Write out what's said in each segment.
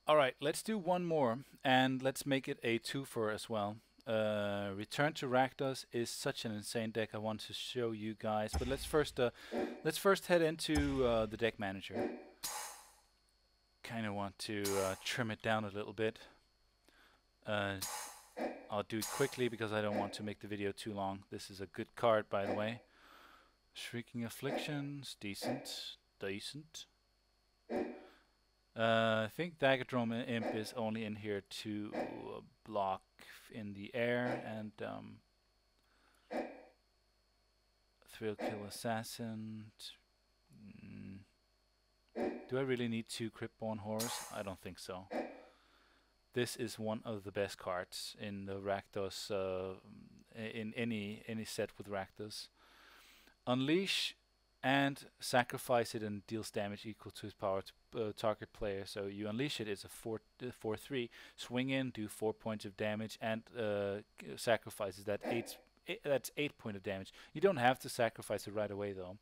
All right, let's do one more, and let's make it a twofer as well. Return to Rakdos is such an insane deck. I want to show you guys, but let's first head into the deck manager. Kind of want to trim it down a little bit. Uh, I'll do it quickly because I don't want to make the video too long. This is a good card, by the way. Shrieking Afflictions, decent, decent. I think Daggerdrome Imp is only in here to block in the air, and Thrill Kill Assassin. Mm, do I really need 2 Cryptborn Horrors? I don't think so. This is one of the best cards in the Rakdos, in any set with Rakdos. Unleash and sacrifice it and deals damage equal to its power to target player. So you unleash it, it's a 4/3. Swing in, do 4 points of damage, and sacrifices that that's 8 points of damage. You don't have to sacrifice it right away though,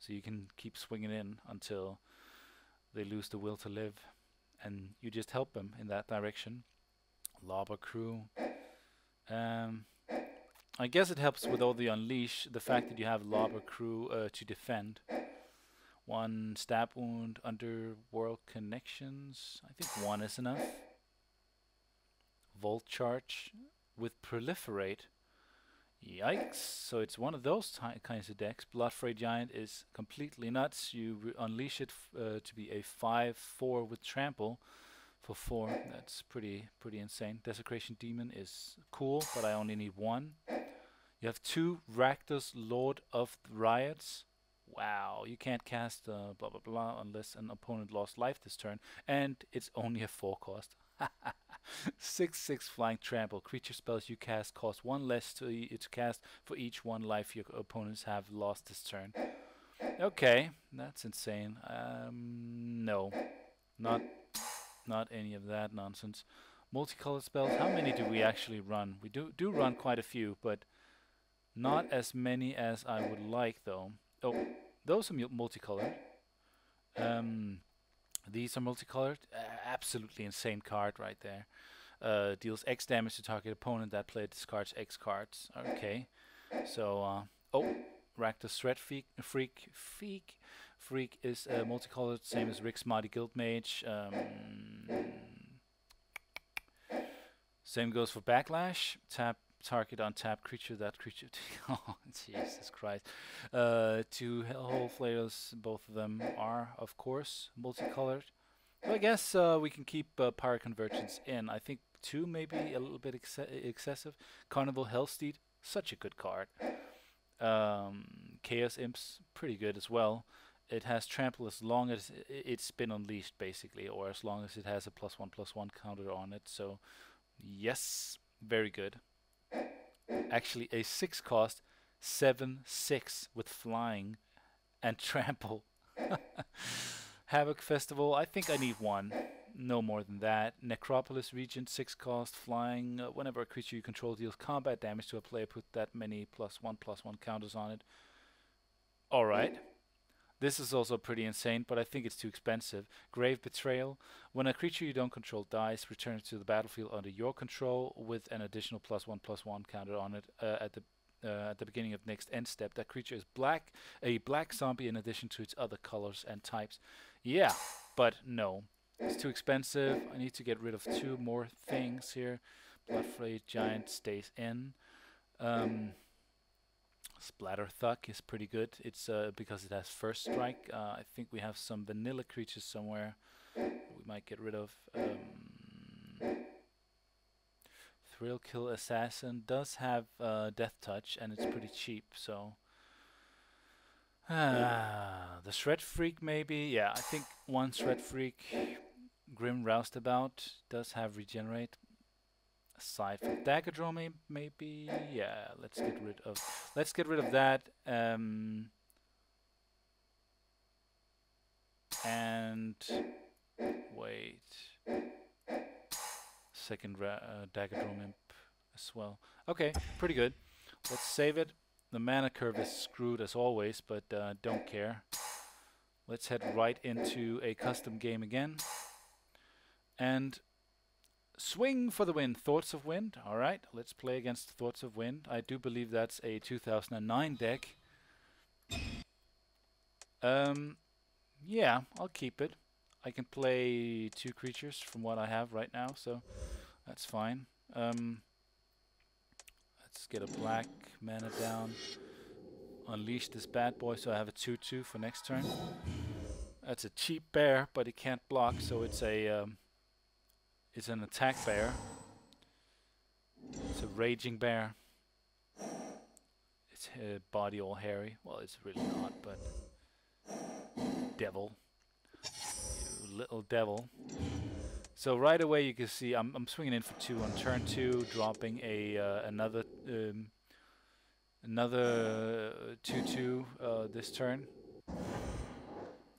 so you can keep swinging in until they lose the will to live, and you just help them in that direction. Lava Crew. I guess it helps with all the unleash, the fact that you have Lava Crew to defend. 1 stab wound, underworld connections. I think 1 is enough. Volt charge with proliferate. Yikes! So it's one of those kinds of decks. Bloodfray Giant is completely nuts. You unleash it to be a 5/4 with trample for 4. That's pretty insane. Desecration Demon is cool, but I only need 1. You have 2 Rakdos Lord of the Riots. Wow, you can't cast blah blah blah unless an opponent lost life this turn, and it's only a 4 cost. 6/6 Flying Trample. Creature spells you cast cost 1 less to cast for each 1 life your opponents have lost this turn. Okay, that's insane. No, not any of that nonsense. Multicolored spells. How many do we actually run? We do run quite a few, but not as many as I would like, though. Oh, those are multicolored. These are multicolored. Absolutely insane card right there. Deals X damage to target opponent. That player discards X cards. Okay. So, oh, Rakdos Threat Freak is multicolored, same as Rick's Mighty Guild Mage. Same goes for Backlash. Tap target untapped creature. That creature. Oh, Jesus Christ. 2 Hellhole Flayers. Both of them are, of course, multicolored. So I guess we can keep Power Convergence in. I think 2 may be a little bit excessive. Carnival Hellsteed, such a good card. Chaos Imps, pretty good as well. It has trample as long as it's been unleashed, basically, or as long as it has a +1/+1 counter on it. So, yes, very good. Actually, a 6 cost, 7/6 with flying and trample. Havoc Festival, I think I need 1. No more than that. Necropolis Regent, 6 cost, flying. Whenever a creature you control deals combat damage to a player, put that many +1/+1 counters on it. Alright. This is also pretty insane, but I think it's too expensive. Grave Betrayal. When a creature you don't control dies, return it to the battlefield under your control with an additional +1/+1 counter on it at the beginning of next end step. That creature is a black zombie in addition to its other colors and types. Yeah, but no. It's too expensive. I need to get rid of 2 more things here. Bloodfray Giant stays in. Splatter Thug is pretty good. It's because it has first strike. I think we have some vanilla creatures somewhere we might get rid of. Thrill Kill Assassin does have Death Touch, and it's pretty cheap, so the Shred Freak maybe. Yeah, I think 1 Shred Freak. Grim Roustabout does have Regenerate. Aside from Daggerdrome, maybe. Yeah, let's get rid of that. And wait, second Daggerdrome Imp as well. Okay, pretty good. Let's save it. The mana curve is screwed as always, but don't care. Let's head right into a custom game again. And swing for the wind. Thoughts of Wind. Alright, let's play against Thoughts of Wind. I do believe that's a 2009 deck. Yeah, I'll keep it. I can play 2 creatures from what I have right now, so that's fine. Let's get a black mana down. Unleash this bad boy so I have a 2/2 for next turn. That's a cheap bear, but it can't block, so it's a it's an attack bear. It's a raging bear. Its body all hairy. Well, it's really not, but devil, you little devil. So right away you can see I'm swinging in for 2 on turn 2, dropping a another 2/2 this turn.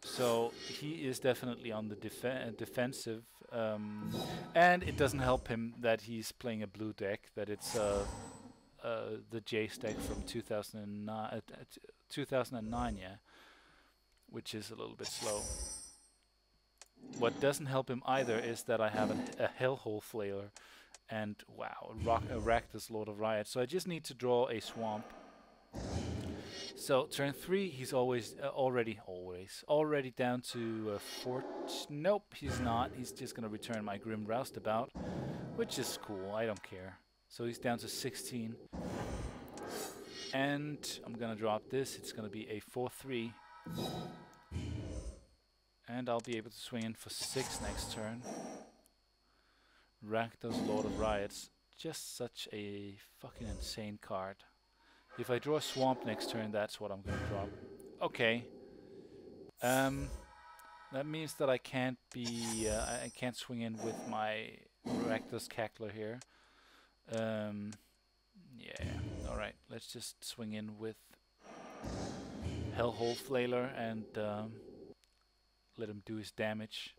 So he is definitely on the defensive, and it doesn't help him that he's playing a blue deck. That it's the Jace deck from 2009, yeah, which is a little bit slow. What doesn't help him either is that I have a Hellhole Flailer, and wow, Rakdos, Lord of Riot. So I just need to draw a swamp. So turn 3, he's already down to 4. Nope, he's not. He's just gonna return my Grim Roustabout, which is cool. I don't care. So he's down to 16, and I'm gonna drop this. It's gonna be a 4/3, and I'll be able to swing in for 6 next turn. Rakdos, Lord of Riots, just such a fucking insane card. If I draw a swamp next turn, that's what I'm gonna drop. Okay. That means that I can't be, I can't swing in with my Rakdos Cackler here. Yeah. All right. Let's just swing in with Hellhole Flailer and let him do his damage.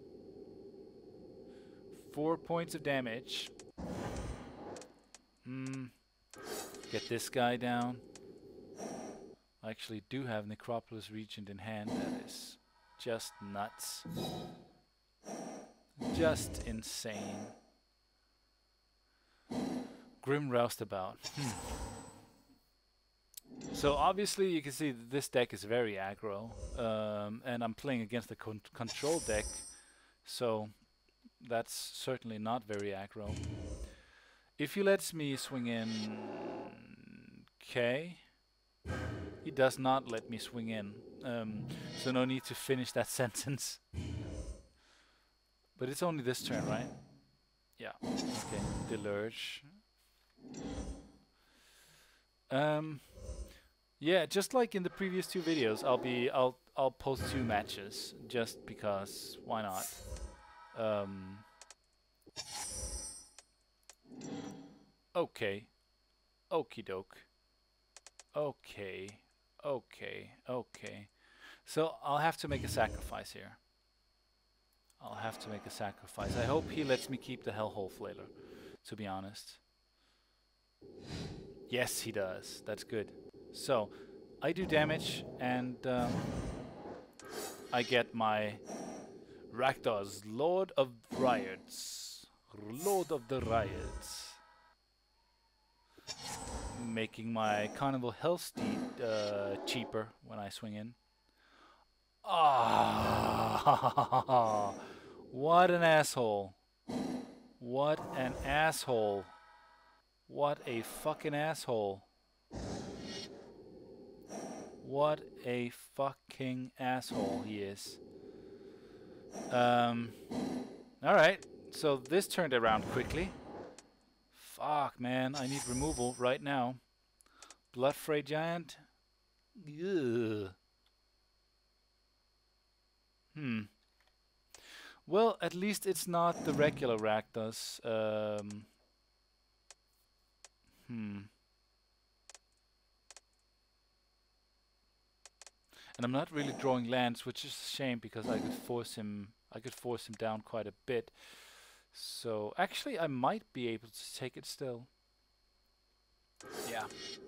4 points of damage. Get this guy down. I actually do have Necropolis Regent in hand. That is just nuts. Just insane. Grim Roustabout. So obviously you can see that this deck is very aggro, and I'm playing against the control deck, so that's certainly not very aggro. If he lets me swing in K, he does not let me swing in, so no need to finish that sentence. But it's only this turn, right? Yeah. Okay. Delurge. Yeah, just like in the previous 2 videos, I'll post 2 matches just because why not? Okay. Okie doke. Okay. So I'll have to make a sacrifice here. I hope he lets me keep the Hellhole Flailer, to be honest. Yes, he does. That's good. So I do damage, and I get my Rakdos, Lord of Riots. Lord of the Riots. Making my Carnival Hellsteed cheaper when I swing in. Ah, what an asshole. What an asshole. What a fucking asshole. What a fucking asshole he is. Alright, so this turned around quickly. Fuck, man, I need removal right now. Bloodfray Giant. Ugh. Well, at least it's not the regular Rakdos. And I'm not really drawing lands, which is a shame because I could force him down quite a bit. So actually I might be able to take it still.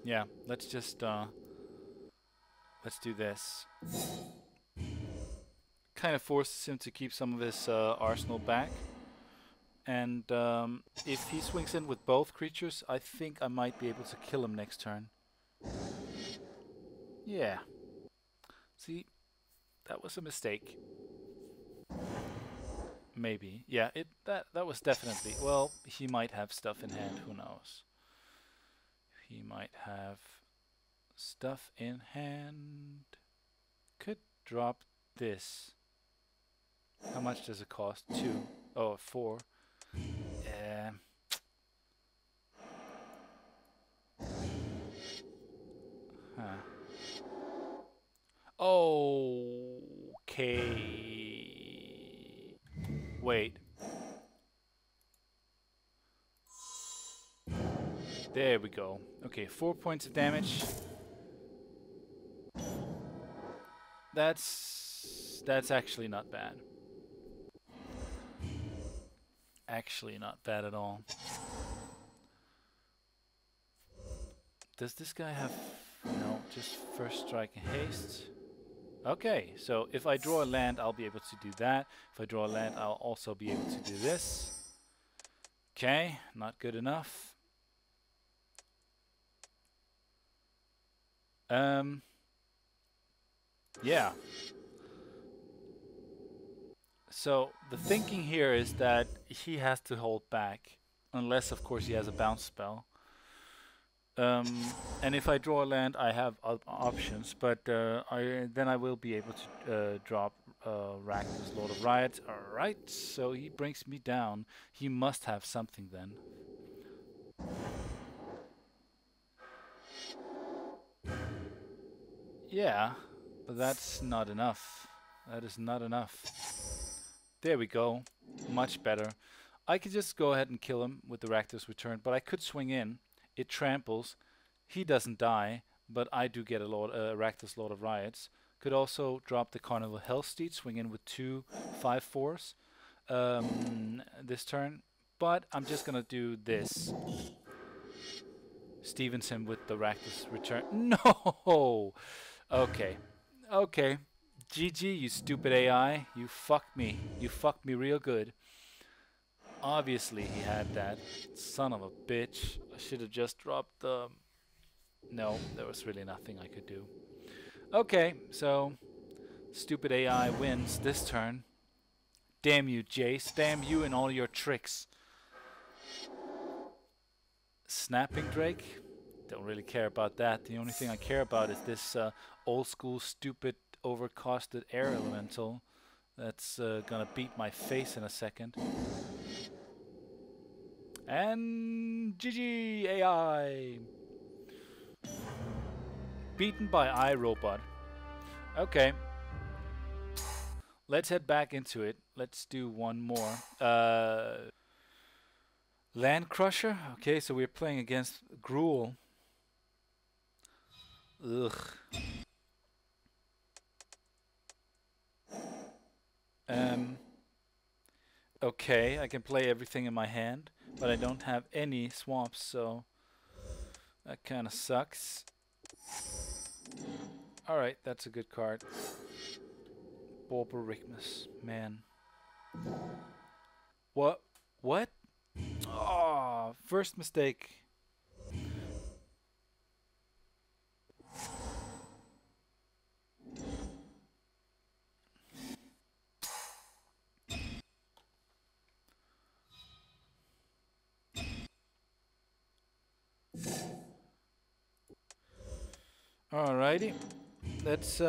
Yeah, let's just let's do this. Kind of forces him to keep some of his arsenal back. And if he swings in with both creatures, I think I might be able to kill him next turn. Yeah. See, that was a mistake. Maybe. Yeah, that was definitely. Well, he might have stuff in hand, who knows. He might have stuff in hand. Could drop this. How much does it cost? 2. Oh, 4. Huh. Okay. Wait. There we go. Okay, 4 points of damage. That's actually not bad. Actually not bad at all. Does this guy have... No, just first strike and haste. Okay, so if I draw a land, I'll be able to do that. If I draw a land, I'll also be able to do this. Okay, not good enough. Yeah. So the thinking here is that he has to hold back, unless of course he has a bounce spell. And if I draw a land, I have options, but then I will be able to drop Rakdos, Lord of Riot. Alright, so he brings me down. He must have something then. Yeah, but that's not enough. That is not enough. There we go. Much better. I could just go ahead and kill him with the Rakdos Return, but I could swing in. It tramples. He doesn't die, but I do get a Rakdos Lord of Riots. Could also drop the Carnival Hellsteed, swing in with 2 5/4s this turn. But I'm just gonna do this. Stevenson with the Rakdos Return. No! Okay. Okay. GG, you stupid AI. You fucked me. You fucked me real good. Obviously he had that. Son of a bitch. I should have just dropped the... No, there was really nothing I could do. Okay, so... Stupid AI wins this turn. Damn you, Jace. Damn you and all your tricks. Snapping Drake? Don't really care about that. The only thing I care about is this old school, stupid, overcosted air elemental that's gonna beat my face in a second. And GG AI! Beaten by iRobot. Okay. Let's head back into it. Let's do one more. Land Crusher? Okay, so we're playing against Gruul. Ugh. Okay, I can play everything in my hand, but I don't have any swamps, so that kind of sucks. Alright, that's a good card. Borborygmus, man. What? What? Oh, first mistake. Alrighty, let's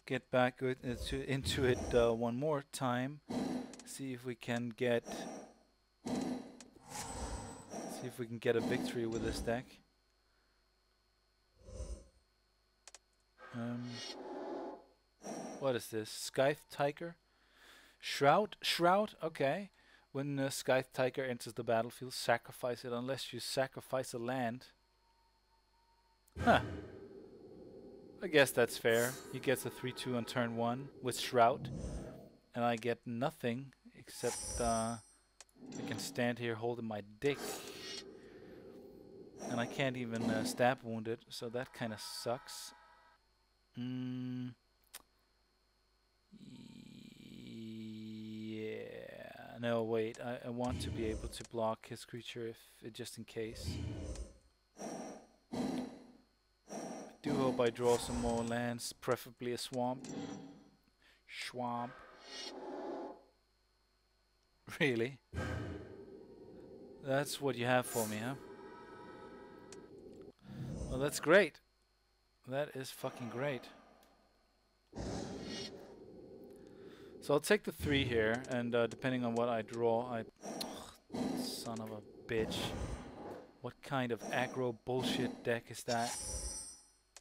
get back into it one more time. See if we can get a victory with this deck. What is this? Scythe Tiger? Shroud? Shroud? Okay. When Scythe Tiger enters the battlefield, sacrifice it unless you sacrifice a land. Huh. I guess that's fair. He gets a 3/2 on turn 1 with Shroud. And I get nothing except I can stand here holding my dick. And I can't even stab wound it, so that kind of sucks. Yeah, No, wait. I want to be able to block his creature if just in case. I do hope I draw some more lands, preferably a swamp. Swamp. Really? That's what you have for me, huh? Well, that's great. That is fucking great. So I'll take the 3 here, and depending on what I draw, son of a bitch. What kind of aggro bullshit deck is that?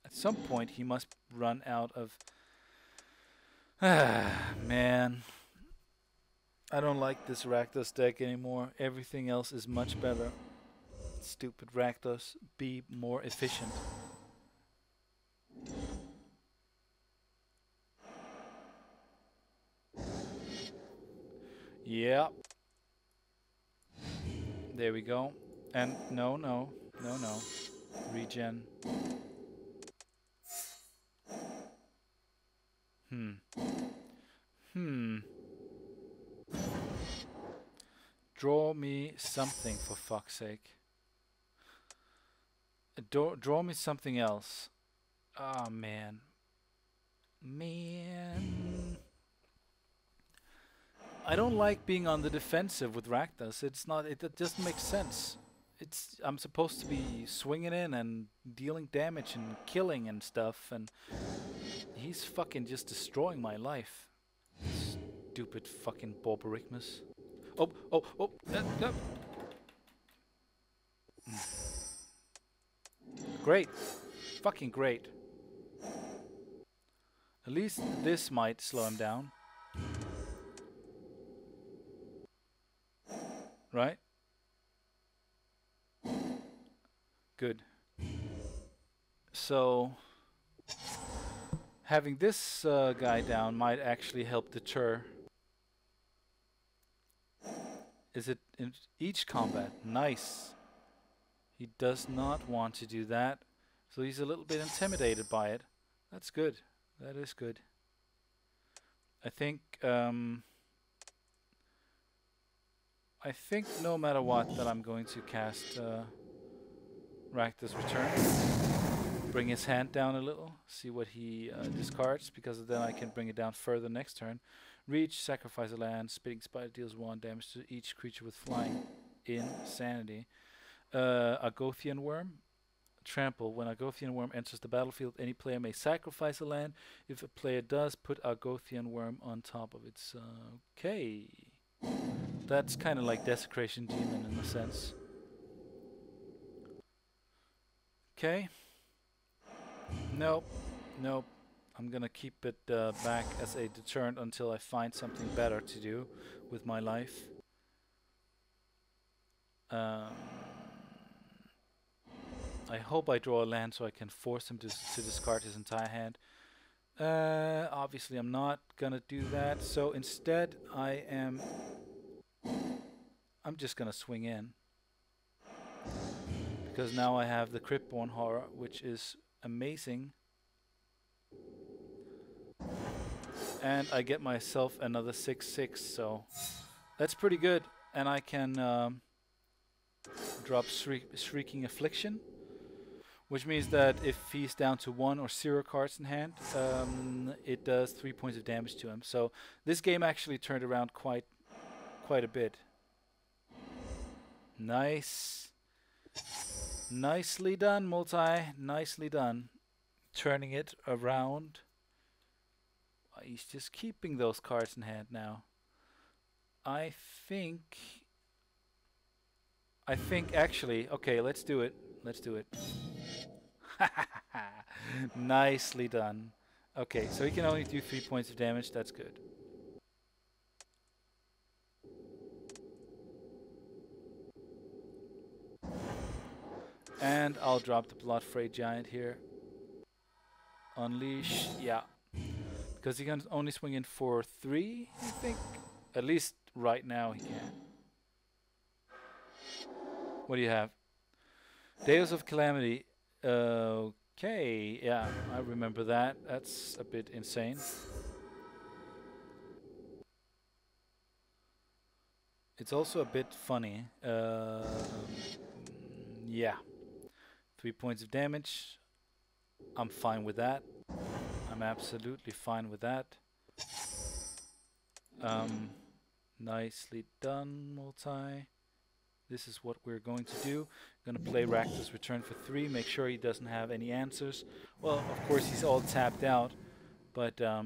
At some point he must run out of... Man. I don't like this Rakdos deck anymore. Everything else is much better. Stupid Rakdos. Be more efficient. Yeah. There we go. And no. Regen. Draw me something, for fuck's sake. Draw me something else. Ah, man. I don't like being on the defensive with Rakdos. It doesn't make sense. I'm supposed to be swinging in and dealing damage and killing and stuff, and he's fucking just destroying my life. Stupid fucking Borborygmus. Oh. Great. Fucking great. At least this might slow him down. Right? Good. So, having this guy down might actually help deter. Is it in each combat? Nice. He does not want to do that, so he's a little bit intimidated by it. That's good. That is good. I think no matter what that I'm going to cast Rakdos Return. Bring his hand down a little, see what he discards, because then I can bring it down further next turn. Reach, sacrifice a land, Spitting Spider deals 1 damage to each creature with flying insanity. Argothian Worm. Trample. When Argothian Worm enters the battlefield, any player may sacrifice a land. If a player does, put Argothian Worm on top of it. Okay. That's kind of like Desecration Demon in a sense. Okay. Nope. I'm gonna keep it back as a deterrent until I find something better to do with my life. I hope I draw a land so I can force him to discard his entire hand. Obviously I'm not gonna do that, so instead I'm just gonna swing in. Because now I have the Cryptborn Horror, which is amazing. And I get myself another 6/6, so that's pretty good. And I can drop Shrieking Affliction, which means that if he's down to 1 or 0 cards in hand, it does 3 points of damage to him. So this game actually turned around quite a bit. Nice. Nicely done, Multi. Nicely done. Turning it around. He's just keeping those cards in hand now. I think actually, okay, let's do it. Nicely done. Okay, so he can only do 3 points of damage. That's good. And I'll drop the Bloodfray Giant here. Unleash, yeah. Because he can only swing in for 3, I think. At least right now he can. What do you have? Deus of Calamity. Okay, yeah, I remember that. That's a bit insane. It's also a bit funny. Yeah. 3 points of damage. I'm fine with that. I'm absolutely fine with that. Nicely done, multi. This is what we're going to do. Gonna play Rakdos return for 3, make sure he doesn't have any answers. Well, of course he's all tapped out, but I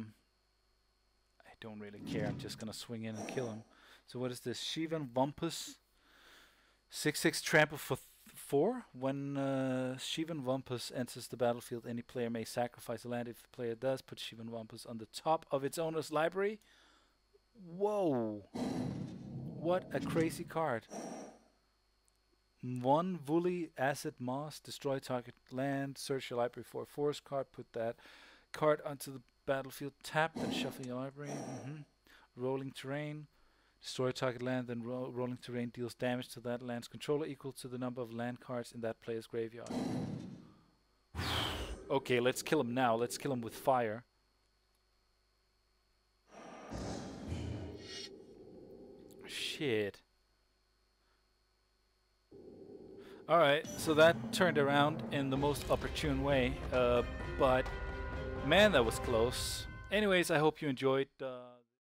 don't really care. I'm just gonna swing in and kill him. So what is this? Shivan Vumpus. 6/6 trample for 4. When Shivan Vumpus enters the battlefield, any player may sacrifice a land. If the player does, put Shivan Vumpus on the top of its owner's library. Whoa! What a crazy card. 1 Woolly Acid Moss, destroy target land, search your library for a forest card, put that card onto the battlefield, tap, then shuffle your library. Rolling terrain, destroy target land, then rolling terrain deals damage to that land's controller equal to the number of land cards in that player's graveyard. Okay, let's kill him now. Let's kill him with fire. Shit. Alright, so that turned around in the most opportune way, but man, that was close. Anyways, I hope you enjoyed.